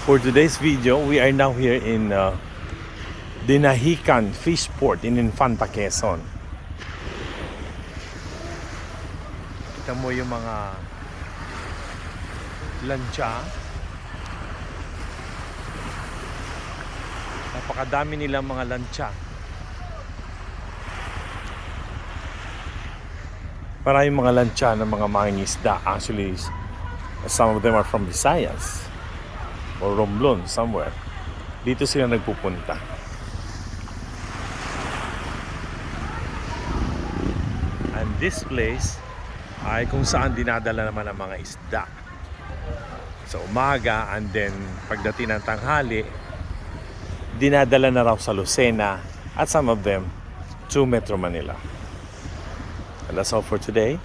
For today's video, we are now here in Dinahican Fishport in Infanta, Quezon. Kita mo yung mga lancha. Napakadami nilang mga lancha. Maraming mga lancha ng mga mangingisda. Actually, some of them are from Visayas or Romblon, somewhere. Dito sila nagpupunta. And this place ay kung saan dinadala naman ang mga isda sa umaga, and then pagdating ng tanghali dinadala na raw sa Lucena at some of them to Metro Manila. And that's all for today.